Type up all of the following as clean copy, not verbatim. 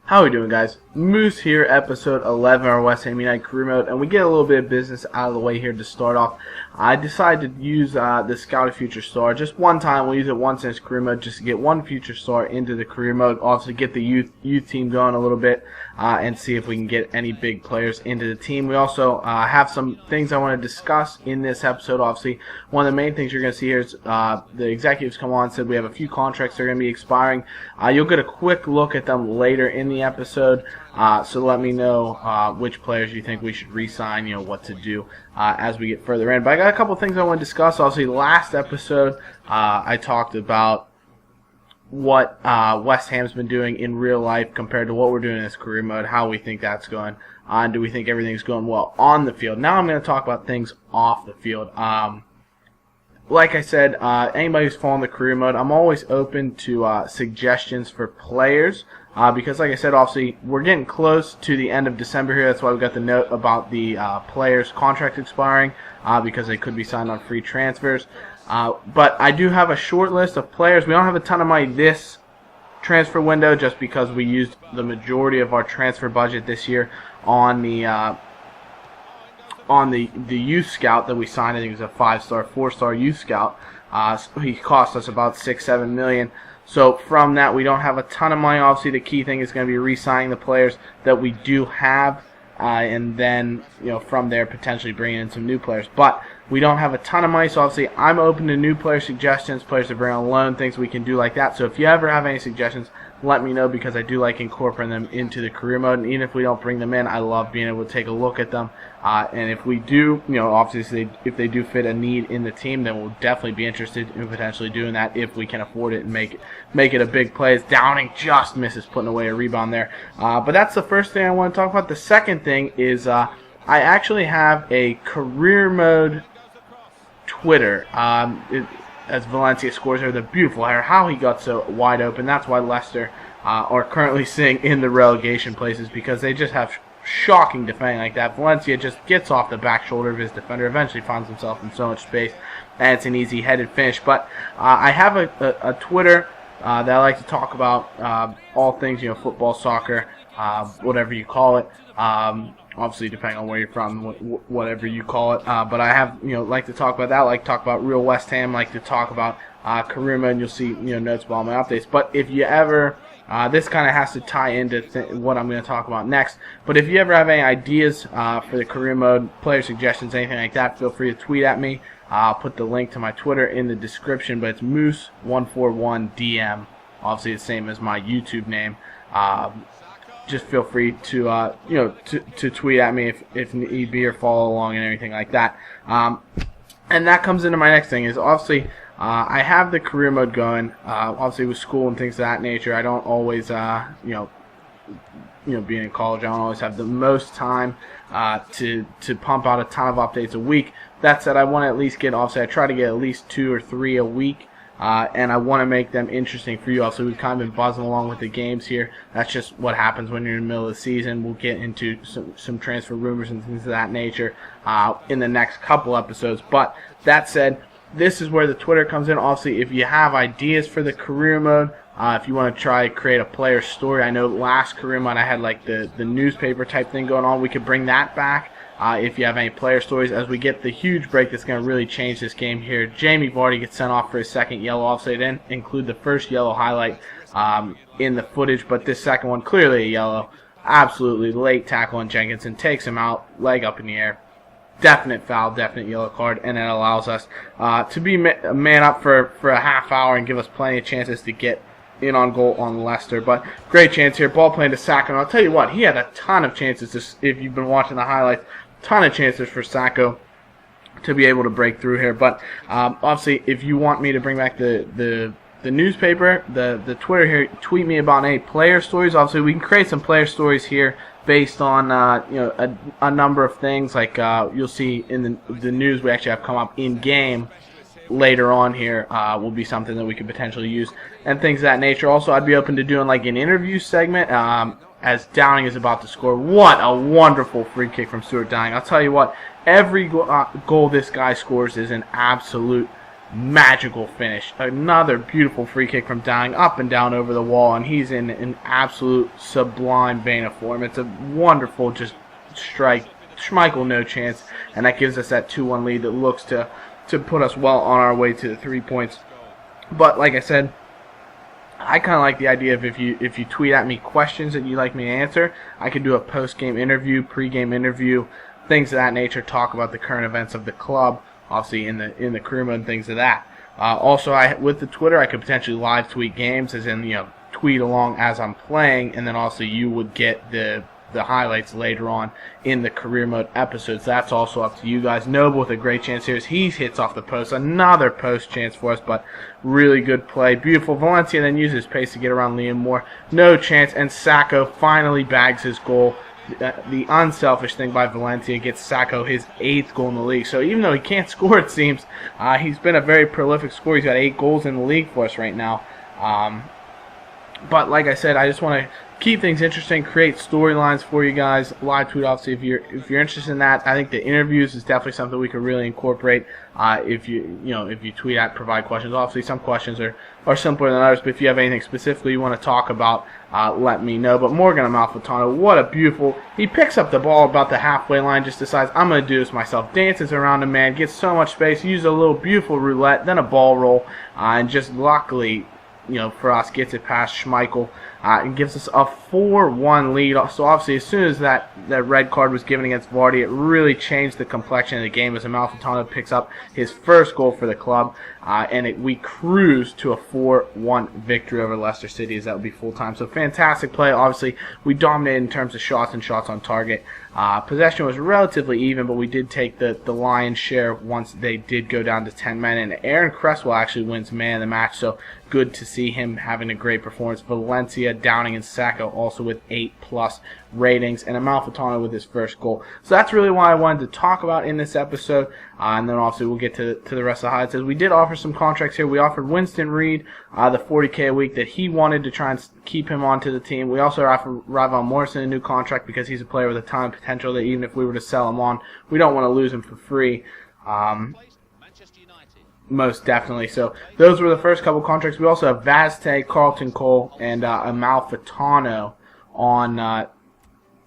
How are we doing, guys? Moose here, episode 11 of our West Ham United career mode, and we get a little bit of business out of the way here to start off. I decided to use the Scouted Future Star just one time. We'll use it once in this career mode just to get one Future Star into the career mode. Also get the youth team going a little bit and see if we can get any big players into the team. We also have some things I want to discuss in this episode. Obviously, one of the main things you're going to see here is the executives come on and said we have a few contracts that are going to be expiring. You'll get a quick look at them later in the episode. So let me know which players you think we should re-sign, what to do as we get further in. But I got a couple things I want to discuss. Obviously, last episode I talked about what West Ham's been doing in real life compared to what we're doing in this career mode, how we think that's going, and do we think everything's going well on the field. Now I'm going to talk about things off the field. Like I said, anybody who's following the career mode, I'm always open to suggestions for players because, like I said, obviously, we're getting close to the end of December here. That's why we got the note about the players' contract expiring because they could be signed on free transfers. But I do have a short list of players. We don't have a ton of money this transfer window just because we used the majority of our transfer budget this year on the youth scout that we signed. I think it was a 5-star, 4-star youth scout. So he cost us about $6-7 million. So from that, we don't have a ton of money. Obviously, the key thing is going to be re-signing the players that we do have, and then from there potentially bringing in some new players. But we don't have a ton of money, so obviously I'm open to new player suggestions, players to bring on loan, things we can do like that. So if you ever have any suggestions, let me know because I do like incorporating them into the career mode. And even if we don't bring them in, I love being able to take a look at them. And if we do, obviously if they do fit a need in the team, then we'll definitely be interested in potentially doing that if we can afford it and make it a big play. As Downing just misses putting away a rebound there. But that's the first thing I want to talk about. The second thing is I actually have a career mode Twitter. As Valencia scores there, the beautiful header, how he got so wide open. That's why Leicester are currently sitting in the relegation places because they just have shocking defending like that. Valencia just gets off the back shoulder of his defender, eventually finds himself in so much space, and it's an easy headed finish. But I have a Twitter that I like to talk about all things, football, soccer, whatever you call it. Obviously, depending on where you're from, whatever you call it. But I have, like to talk about that. Like to talk about real West Ham. Like to talk about career mode. You'll see, notes about all my updates. But if you ever, this kind of has to tie into what I'm going to talk about next. But if you ever have any ideas for the career mode, player suggestions, anything like that, feel free to tweet at me. I'll put the link to my Twitter in the description. But it's Moose141DM. Obviously, the same as my YouTube name. Just feel free to to tweet at me if need be, or follow along and everything like that. And that comes into my next thing is obviously I have the career mode going. Obviously with school and things of that nature, I don't always being in college, I don't always have the most time to pump out a ton of updates a week. That said, I want to at least get, obviously I try to get at least 2 or 3 a week. And I want to make them interesting for you. Also, we've kind of been buzzing along with the games here. That's just what happens when you're in the middle of the season. We'll get into some transfer rumors and things of that nature in the next couple episodes. But that said, this is where the Twitter comes in. Obviously, if you have ideas for the career mode, if you want to try create a player story, I know last career mode I had like the newspaper type thing going on. We could bring that back. If you have any player stories, as we get the huge break that's going to really change this game here. Jamie Vardy gets sent off for his second yellow. Obviously, they didn't include the first yellow highlight in the footage, but this second one, clearly a yellow. Absolutely late tackle on Jenkinson. Takes him out, leg up in the air. Definite foul, definite yellow card, and it allows us to be man up for a half hour and give us plenty of chances to get in on goal on Leicester. But great chance here. Ball playing to Sacco. And I'll tell you what, he had a ton of chances, if you've been watching the highlights. Ton of chances for Sacco to be able to break through here. But obviously, if you want me to bring back the newspaper, the Twitter here, tweet me about any player stories. Obviously, we can create some player stories here based on a number of things. Like you'll see in the news we actually have come up in game later on here will be something that we could potentially use and things of that nature. Also, I'd be open to doing like an interview segment. As Downing is about to score. What a wonderful free kick from Stuart Downing. I'll tell you what, every goal this guy scores is an absolute magical finish. Another beautiful free kick from Downing, up and down over the wall, and he's in an absolute sublime vein of form. It's a wonderful just strike. Schmeichel, no chance, and that gives us that 2-1 lead that looks to put us well on our way to the 3 points. But like I said, I kind of like the idea of if you tweet at me questions that you'd like me to answer, I could do a post-game interview, pre-game interview, things of that nature, talk about the current events of the club, obviously in the career mode and things of that. Also, with the Twitter, I could potentially live tweet games, as in, tweet along as I'm playing, and then also you would get the highlights later on in the career mode episodes. That's also up to you guys. Noble with a great chance here as he hits off the post. Another post chance for us, but really good play. Beautiful. Valencia then uses pace to get around Liam Moore. No chance, and Sacco finally bags his goal. The unselfish thing by Valencia gets Sacco his 8th goal in the league. So even though he can't score, it seems, he's been a very prolific scorer. He's got 8 goals in the league for us right now. But like I said, I just want to keep things interesting, create storylines for you guys. Live tweet, obviously, if you're interested in that. I think the interviews is definitely something we could really incorporate. If you tweet at, provide questions. Obviously, some questions are simpler than others, but if you have anything specifically you want to talk about, let me know. But Morgan Amalfitano, what a beautiful! He picks up the ball about the halfway line, just decides I'm going to do this myself. Dances around a man, gets so much space, uses a little beautiful roulette, then a ball roll, and just luckily, for us, gets it past Schmeichel and gives us a 4-1 lead. So obviously, as soon as that red card was given against Vardy, it really changed the complexion of the game as Amalfitano picks up his first goal for the club, and we cruise to a 4-1 victory over Leicester City, as that would be full time. So fantastic play. Obviously, we dominated in terms of shots and shots on target. Possession was relatively even, but we did take the lion's share once they did go down to 10 men, and Aaron Cresswell actually wins man of the match, so good to see him having a great performance. Valencia, Downing, and Sacco also with 8+ ratings, and Amalfitano with his first goal. So that's really why I wanted to talk about in this episode, and then obviously we'll get to the rest of the highlights. As we did offer some contracts here. We offered Winston Reid the $40K a week that he wanted to try and keep him onto the team. We also offered Ravon Morrison a new contract because he's a player with a ton of potential that even if we were to sell him on, we don't want to lose him for free. Most definitely. So those were the first couple contracts. We also have Vazte, Carlton Cole, and Amalfitano on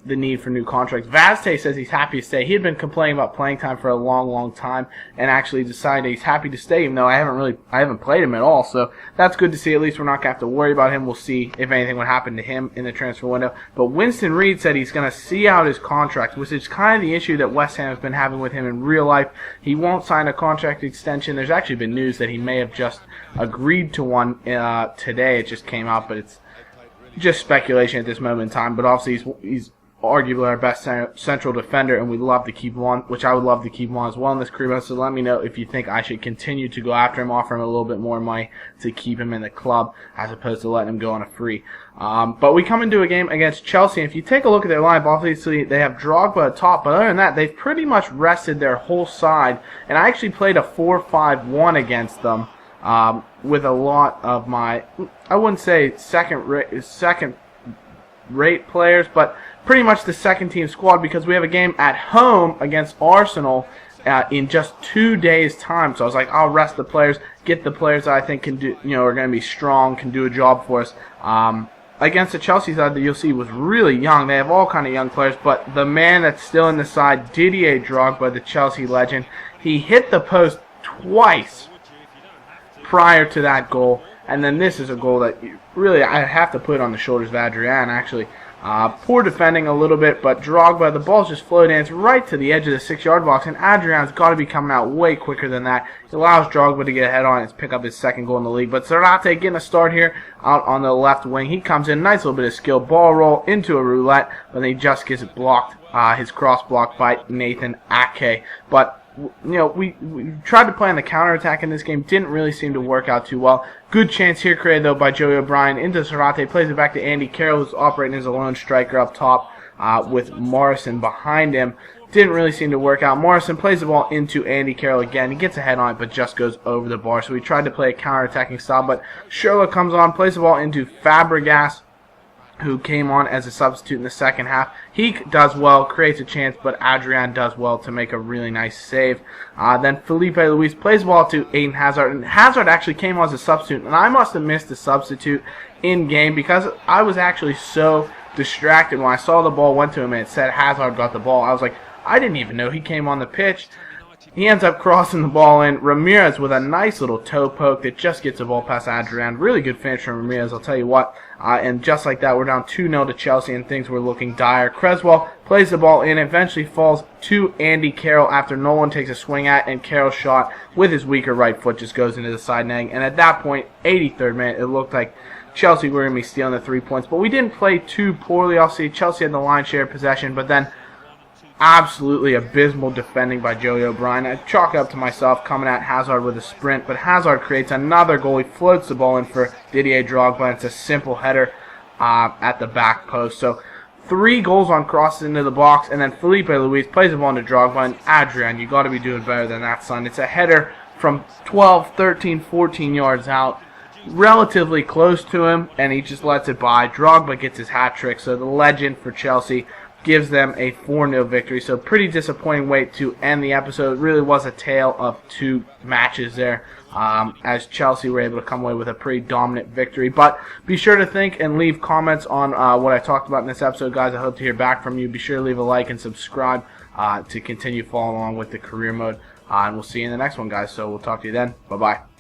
the need for new contracts. Vazte says he's happy to stay. He had been complaining about playing time for a long time, and actually decided he's happy to stay, even though I haven't played him at all. So that's good to see. At least we're not going to have to worry about him. We'll see if anything would happen to him in the transfer window. But Winston Reid said he's going to see out his contract, which is kind of the issue that West Ham has been having with him in real life. He won't sign a contract extension. There's actually been news that he may have just agreed to one today. It just came out, but it's just speculation at this moment in time. But obviously he's arguably our best central defender, and we'd love to keep him on, which I would love to keep him on as well in this career. So let me know if you think I should continue to go after him, offer him a little bit more money to keep him in the club as opposed to letting him go on a free. But we come into a game against Chelsea, and if you take a look at their lineup, obviously they have Drogba at top, but other than that, they've pretty much rested their whole side, and I actually played a 4-5-1 against them with a lot of my, I wouldn't say second-rate players, but pretty much the second team squad, because we have a game at home against Arsenal in just 2 days' time. So I was like, I'll rest the players, get the players that I think can do, are going to be strong, can do a job for us. Against the Chelsea side that you'll see was really young. They have all kind of young players, but the man that's still in the side, Didier Drogba, the Chelsea legend, he hit the post twice prior to that goal. And then this is a goal that really I have to put on the shoulders of Adrian, actually. Poor defending a little bit, but Drogba, the ball's just flow danced right to the edge of the 6-yard box, and Adrian's got to be coming out way quicker than that. It allows Drogba to get ahead on it and pick up his second goal in the league. But Zarate getting a start here out on the left wing. He comes in, nice little bit of skill, ball roll into a roulette, but then he just gets it blocked, his cross blocked by Nathan Ake. But we tried to play on the counterattack in this game. Didn't really seem to work out too well. Good chance here created, though, by Joey O'Brien into Zarate. Plays it back to Andy Carroll, who's operating as a lone striker up top with Morrison behind him. Didn't really seem to work out. Morrison plays the ball into Andy Carroll again. He gets a head on it, but just goes over the bar. So we tried to play a counterattacking style, but Schürrle comes on, plays the ball into Fabregas. who came on as a substitute in the second half. He does well, creates a chance, but Adrian does well to make a really nice save. Then Felipe Luis plays the ball to Eden Hazard, and Hazard actually came on as a substitute, and I must have missed the substitute in game because I was actually so distracted when I saw the ball went to him and it said Hazard got the ball. I was like, I didn't even know he came on the pitch. He ends up crossing the ball in. Ramirez with a nice little toe poke that just gets the ball past Adrian. Really good finish from Ramirez, I'll tell you what. And just like that, we're down 2-0 to Chelsea, and things were looking dire. Creswell plays the ball in, eventually falls to Andy Carroll after Nolan takes a swing at, and Carroll's shot with his weaker right foot just goes into the side netting. And at that point, 83rd minute, it looked like Chelsea were going to be stealing the 3 points. But we didn't play too poorly, I'll see. Chelsea had the lion's share of possession, but then absolutely abysmal defending by Joey O'Brien. I chalk it up to myself coming at Hazard with a sprint, but Hazard creates another goal. He floats the ball in for Didier Drogba, and it's a simple header at the back post. So 3 goals on crosses into the box, and then Felipe Luis plays the ball into Drogba, and Adrian, you got to be doing better than that, son. It's a header from 12, 13, 14 yards out, relatively close to him, and he just lets it by. Drogba gets his hat trick, so the legend for Chelsea gives them a 4-0 victory. So pretty disappointing way to end the episode. It really was a tale of 2 matches there, as Chelsea were able to come away with a pretty dominant victory. But be sure to think and leave comments on what I talked about in this episode, guys. I hope to hear back from you. Be sure to leave a like and subscribe to continue following along with the career mode. And we'll see you in the next one, guys. So we'll talk to you then. Bye-bye.